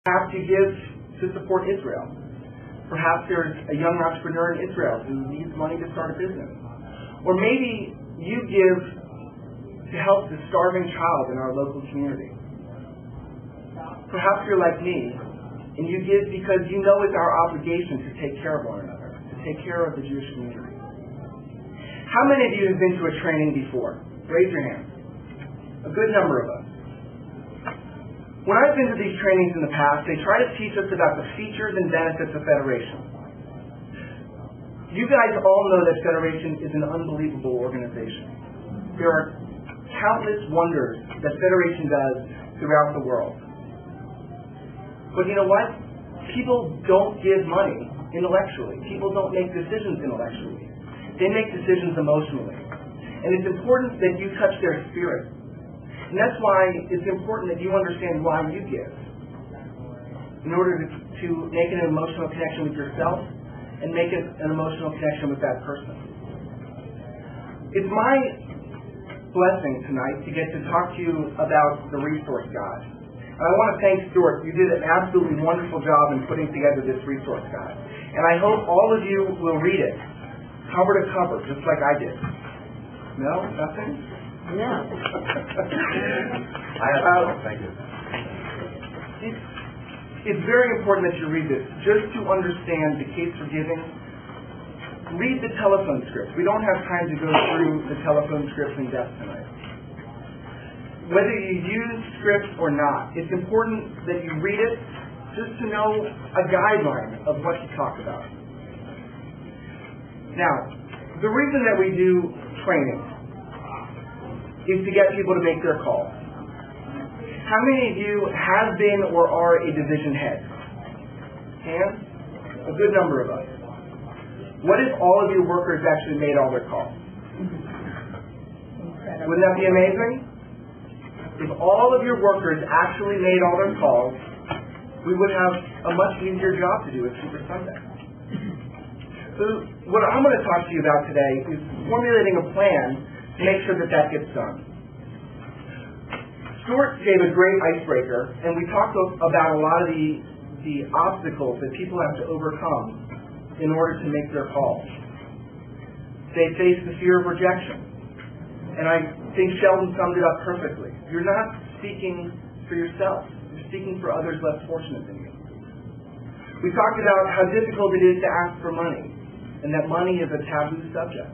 Perhaps you give to support Israel. Perhaps there's a young entrepreneur in Israel who needs money to start a business. Or maybe you give to help the starving child in our local community. Perhaps you're like me, and you give because you know it's our obligation to take care of one another, to take care of the Jewish community. How many of you have been to a training before? Raise your hand. A good number of us. When I've been to these trainings in the past, they try to teach us about the features and benefits of Federation. You guys all know that Federation is an unbelievable organization. There are countless wonders that Federation does throughout the world. But you know what? People don't give money intellectually. People don't make decisions intellectually. They make decisions emotionally. And it's important that you touch their spirit. And that's why it's important that you understand why you give. In order to make an emotional connection with yourself and make an emotional connection with that person. It's my blessing tonight to get to talk to you about the Resource Guide. And I want to thank Stuart. You did an absolutely wonderful job in putting together this Resource Guide. And I hope all of you will read it, cover to cover, just like I did. No? Nothing? Yeah. Thank you. It's very important that you read this, just to understand the case for giving. Read the telephone scripts. We don't have time to go through the telephone scripts in depth tonight. Whether you use scripts or not, it's important that you read it just to know a guideline of what to talk about. Now, the reason that we do training is to get people to make their calls. How many of you have been or are a division head? Hands? A good number of us. What if all of your workers actually made all their calls? Wouldn't that be amazing? If all of your workers actually made all their calls, we would have a much easier job to do at Super Sunday. So what I'm going to talk to you about today is formulating a plan to make sure that that gets done. Stuart gave a great icebreaker, and we talked about a lot of the obstacles that people have to overcome in order to make their calls. They face the fear of rejection. And I think Sheldon summed it up perfectly. You're not speaking for yourself. You're speaking for others less fortunate than you. We talked about how difficult it is to ask for money, and that money is a taboo subject.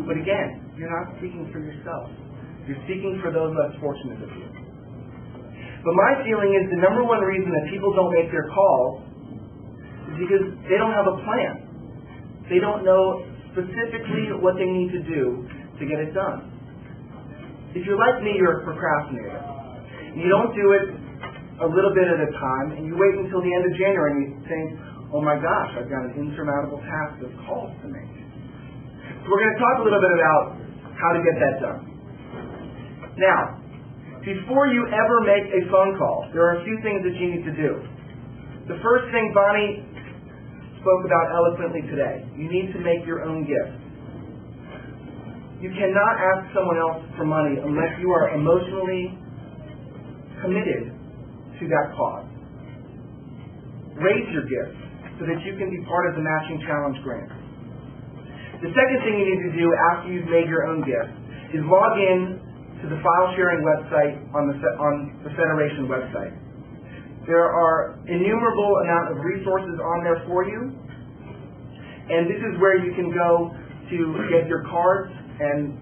But again, you're not speaking for yourself. You're speaking for those less fortunate of you. But my feeling is the number one reason that people don't make their calls is because they don't have a plan. They don't know specifically what they need to do to get it done. If you're like me, you're a procrastinator. You don't do it a little bit at a time, and you wait until the end of January and you think, oh my gosh, I've got an insurmountable task of calls to make. So we're going to talk a little bit about how to get that done. Now, before you ever make a phone call, there are a few things that you need to do. The first thing Bonnie spoke about eloquently today, you need to make your own gift. You cannot ask someone else for money unless you are emotionally committed to that cause. Raise your gift so that you can be part of the Matching Challenge grant. The second thing you need to do after you've made your own gift is log in to the file sharing website on the Federation website. There are innumerable amount of resources on there for you, and this is where you can go to get your cards and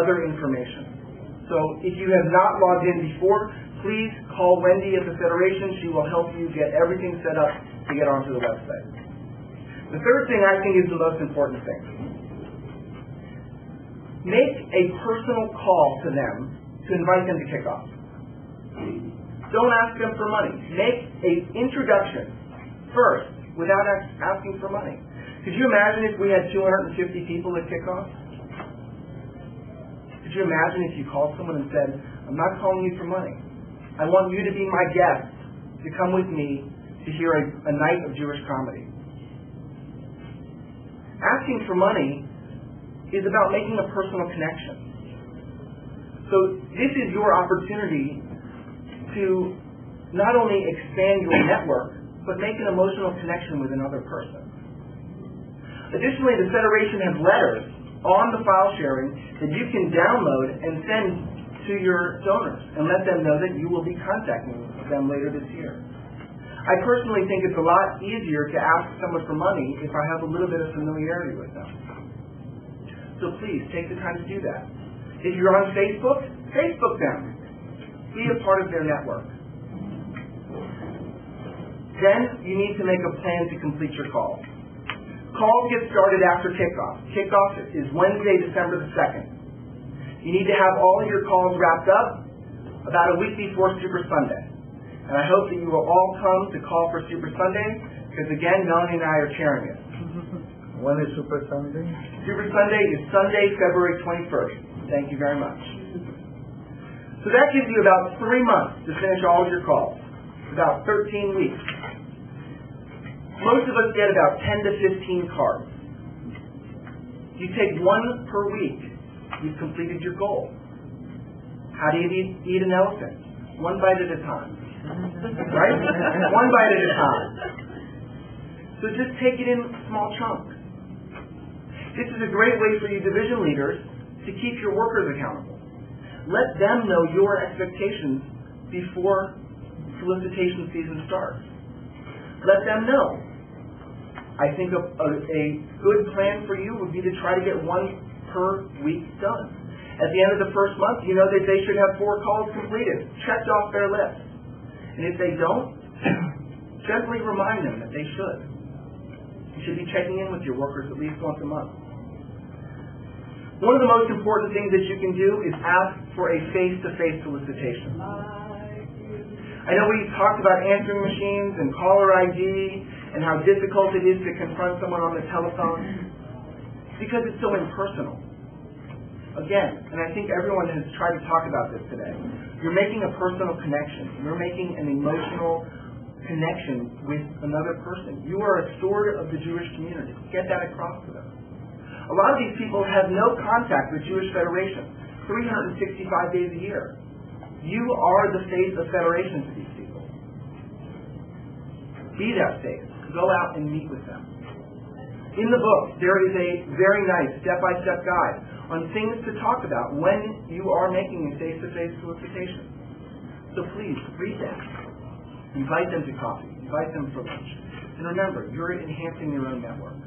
other information. So if you have not logged in before, please call Wendy at the Federation. She will help you get everything set up to get onto the website. The third thing I think is the most important thing. Make a personal call to them to invite them to kick off. Don't ask them for money. Make an introduction first without asking for money. Could you imagine if we had 250 people at kickoff? Could you imagine if you called someone and said, I'm not calling you for money. I want you to be my guest to come with me to hear a night of Jewish comedy. Asking for money is about making a personal connection. So this is your opportunity to not only expand your network, but make an emotional connection with another person. Additionally, the Federation has letters on the file sharing that you can download and send to your donors and let them know that you will be contacting them later this year. I personally think it's a lot easier to ask someone for money if I have a little bit of familiarity with them. So please, take the time to do that. If you're on Facebook, Facebook them. Be a part of their network. Then you need to make a plan to complete your calls. Calls get started after kickoff. Kickoff is Wednesday, December the 2nd. You need to have all of your calls wrapped up about a week before Super Sunday. And I hope that you will all come to call for Super Sunday, because again, Melanie and I are chairing it. When is Super Sunday? Super Sunday is Sunday, February 21st. Thank you very much. So that gives you about 3 months to finish all of your calls. About 13 weeks. Most of us get about 10 to 15 cards. You take one per week, you've completed your goal. How do you eat an elephant? One bite at a time. Right? One bite at a time. So just take it in small chunks. This is a great way for you division leaders to keep your workers accountable. Let them know your expectations before solicitation season starts. Let them know. I think a good plan for you would be to try to get one per week done. At the end of the first month, you know that they should have 4 calls completed, checked off their list. And if they don't, gently remind them that they should. You should be checking in with your workers at least once a month. One of the most important things that you can do is ask for a face-to-face solicitation. I know we talked about answering machines and caller ID and how difficult it is to confront someone on the telephone because it's so impersonal. Again, and I think everyone has tried to talk about this today, you're making a personal connection. You're making an emotional connection with another person. You are a steward of the Jewish community. Get that across to them. A lot of these people have no contact with Jewish Federation 365 days a year. You are the face of Federation to these people. Be that face. Go out and meet with them. In the book, there is a very nice step-by-step guide on things to talk about when you are making a face-to-face solicitation. So please, read that. Invite them to coffee. Invite them for lunch. And remember, you're enhancing your own network.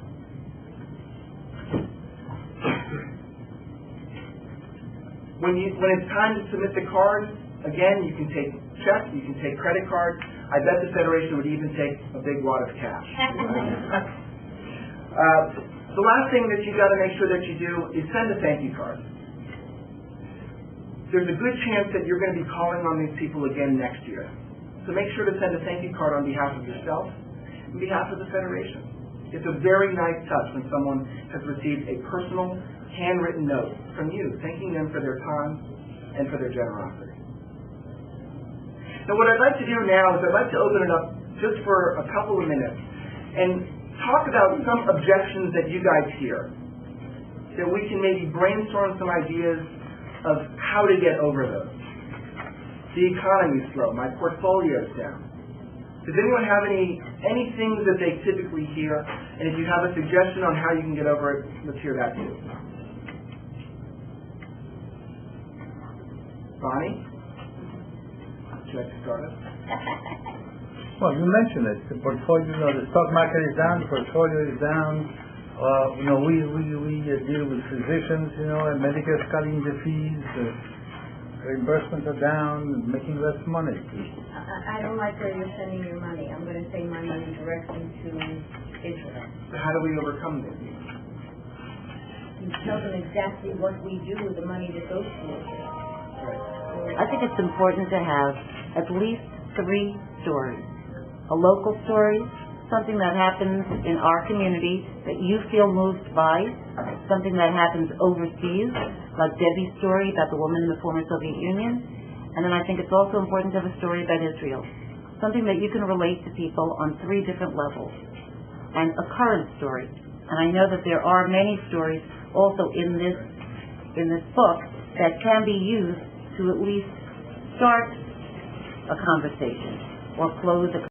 When it's time to submit the card, again, you can take checks, you can take credit cards. I bet the Federation would even take a big wad of cash. The last thing that you got to make sure that you do is send a thank you card. There's a good chance that you're going to be calling on these people again next year. So make sure to send a thank you card on behalf of yourself and behalf of the Federation. It's a very nice touch when someone has received a personal, handwritten note from you, thanking them for their time and for their generosity. Now what I'd like to do now is I'd like to open it up just for a couple of minutes and talk about some objections that you guys hear, that we can maybe brainstorm some ideas of how to get over those. The economy's slow, my portfolio's down. Does anyone have any things that they typically hear? And if you have a suggestion on how you can get over it, let's hear that too. Bonnie? Would you like to start us? Well, you mentioned it. The portfolio, the stock market is down, the portfolio is down. We deal with physicians, and Medicare's cutting the fees. Reimbursements are down, making less money. I don't like where you're sending your money. I'm going to send my money directly to Israel. So how do we overcome this? You tell them exactly what we do with the money that goes to Israel. I think it's important to have at least 3 stories. A local story, something that happens in our community that you feel moved by, something that happens overseas, like Debbie's story about the woman in the former Soviet Union, and then I think it's also important to have a story about Israel, something that you can relate to people on 3 different levels, and a current story. And I know that there are many stories also in this book that can be used to at least start a conversation. or close a